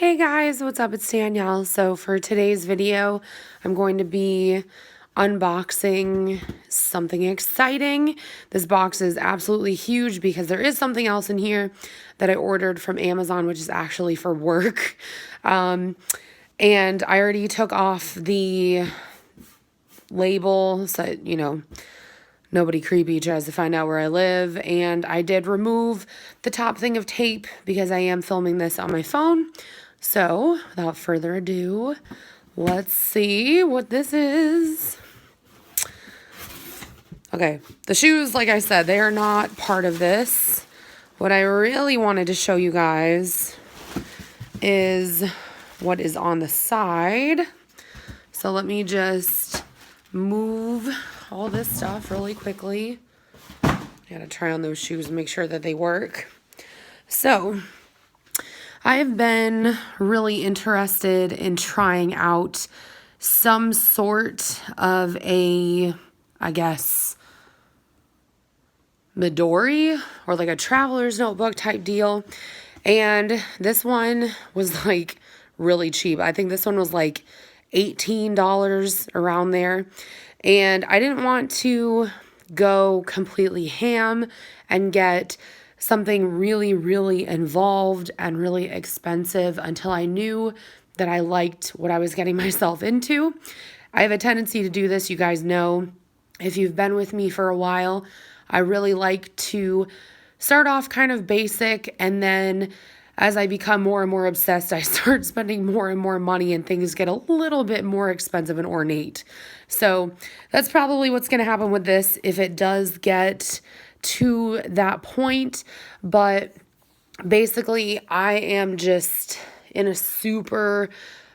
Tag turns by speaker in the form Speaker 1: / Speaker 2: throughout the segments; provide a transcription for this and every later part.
Speaker 1: Hey guys, what's up? It's Danielle. So for today's video, I'm going to be unboxing something exciting. This box is absolutely huge because there is something else in here that I ordered from Amazon, which is actually for work. And I already took off the label so, nobody creepy tries to find out where I live. And I did remove the top thing of tape because I am filming this on my phone. So, without further ado, let's see what this is. Okay, the shoes, like I said, they are not part of this. What I really wanted to show you guys is what is on the side. So let me just move all this stuff really quickly. I gotta try on those shoes and make sure that they work. So, I've been really interested in trying out some sort of a, I guess, Midori or like a traveler's notebook type deal. And this one was like really cheap. I think this one was like $18 around there. And I didn't want to go completely ham and get something really, really involved and really expensive until I knew that I liked what I was getting myself into. I have a tendency to do this. You guys know, if you've been with me for a while, I really like to start off kind of basic, and then as I become more and more obsessed, I start spending more and more money and things get a little bit more expensive and ornate. So that's probably what's going to happen with this if it does get to that point. But basically, I am just in a super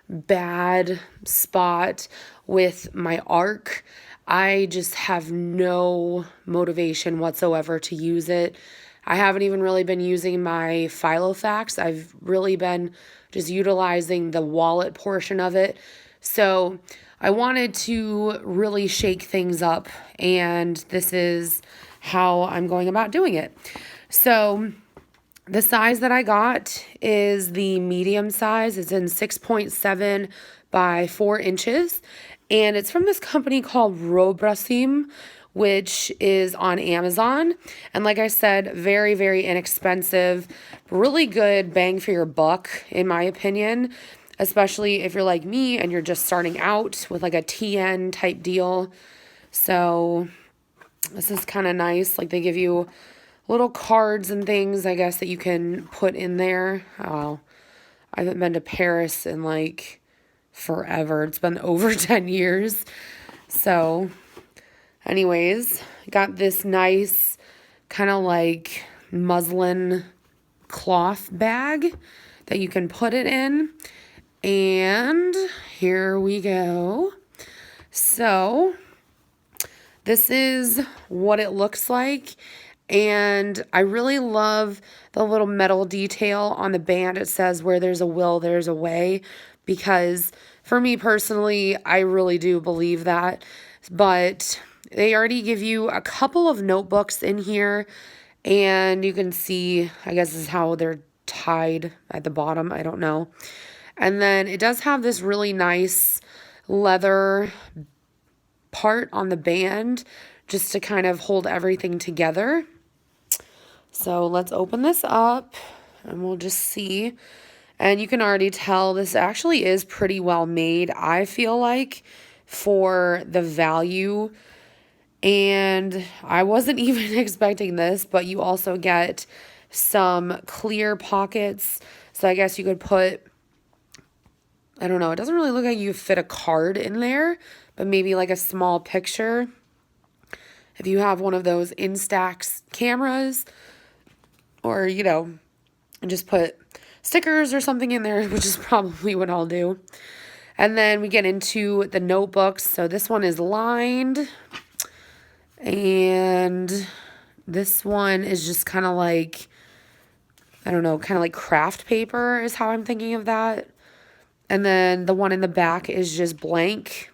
Speaker 1: bad spot with my arc. I just have no motivation whatsoever to use it. I haven't even really been using my Filofax. I've really been just utilizing the wallet portion of it. So I wanted to really shake things up, and this is how I'm going about doing it. So the size that I got is the medium size. It's in 6.7 by 4 inches. And it's from this company called Robrasim, which is on Amazon. And like I said, very, very inexpensive. Really good bang for your buck, in my opinion. Especially if you're like me and you're just starting out with like a TN type deal. So this is kind of nice. Like they give you little cards and things, I guess, that you can put in there. Oh, I haven't been to Paris in like forever. It's been over 10 years. So anyways, got this nice kind of like muslin cloth bag that you can put it in. And here we go. So this is what it looks like. And I really love the little metal detail on the band. It says, where there's a will, there's a way. Because for me personally, I really do believe that. But they already give you a couple of notebooks in here. And you can see, I guess this is how they're tied at the bottom. I don't know. And then it does have this really nice leather part on the band just to kind of hold everything together. So let's open this up and we'll just see. And you can already tell this actually is pretty well made, I feel like, for the value. And I wasn't even expecting this, but you also get some clear pockets. So I guess you could put, I don't know, it doesn't really look like you fit a card in there, but maybe like a small picture. If you have one of those Instax cameras, or, just put stickers or something in there, which is probably what I'll do. And then we get into the notebooks. So this one is lined. And this one is just kind of like, I don't know, kind of like craft paper is how I'm thinking of that. And then the one in the back is just blank.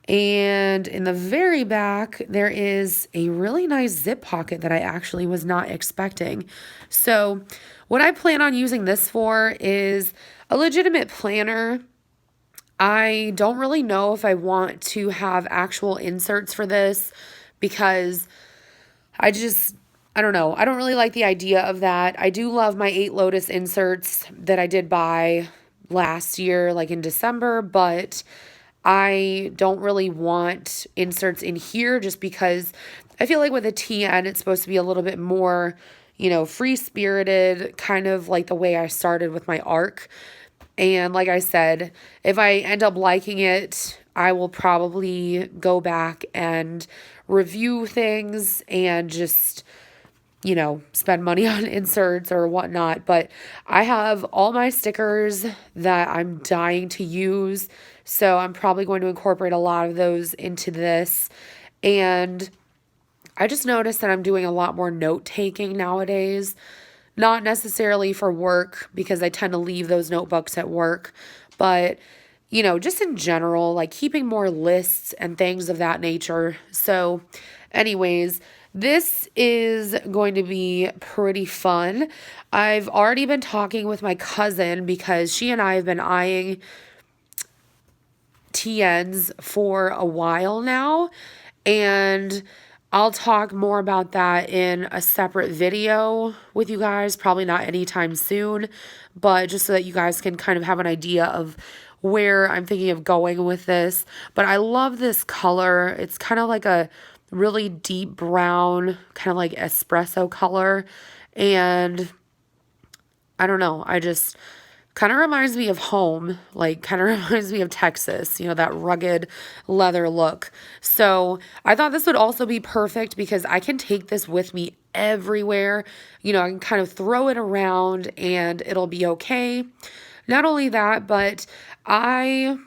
Speaker 1: And in the very back, there is a really nice zip pocket that I actually was not expecting. So what I plan on using this for is a legitimate planner. I don't really know if I want to have actual inserts for this because I don't know. I don't really like the idea of that. I do love my 8 Lotus inserts that I did buy last year, like in December, but I don't really want inserts in here just because I feel like with a TN, it's supposed to be a little bit more, free-spirited, kind of like the way I started with my ARC. And like I said, if I end up liking it, I will probably go back and review things and just, spend money on inserts or whatnot. But I have all my stickers that I'm dying to use. So I'm probably going to incorporate a lot of those into this. And I just noticed that I'm doing a lot more note taking nowadays. Not necessarily for work because I tend to leave those notebooks at work, but just in general, like keeping more lists and things of that nature. So anyways, this is going to be pretty fun. I've already been talking with my cousin because she and I have been eyeing TNs for a while now, and I'll talk more about that in a separate video with you guys, probably not anytime soon, but just so that you guys can kind of have an idea of where I'm thinking of going with this. But I love this color. It's kind of like a really deep brown, kind of like espresso color, and I don't know, I just kind of reminds me of home, like kind of reminds me of Texas, that rugged leather look. So I thought this would also be perfect because I can take this with me everywhere. I can kind of throw it around and it'll be okay. Not only that, but I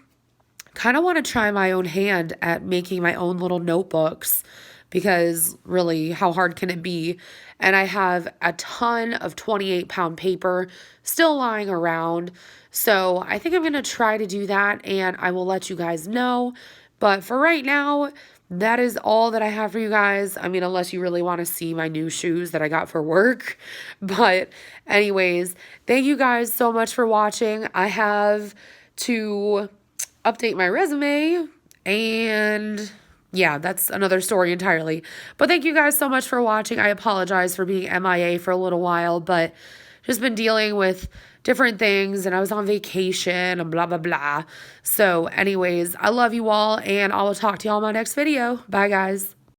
Speaker 1: kind of want to try my own hand at making my own little notebooks because really, how hard can it be? And I have a ton of 28-pound paper still lying around. So I think I'm going to try to do that and I will let you guys know. But for right now, that is all that I have for you guys. I mean, unless you really want to see my new shoes that I got for work. But anyways, thank you guys so much for watching. I have to update my resume and yeah, that's another story entirely. But thank you guys so much for watching. I apologize for being MIA for a little while, but just been dealing with different things and I was on vacation and blah, blah, blah. So anyways, I love you all and I will talk to y'all in my next video. Bye, guys.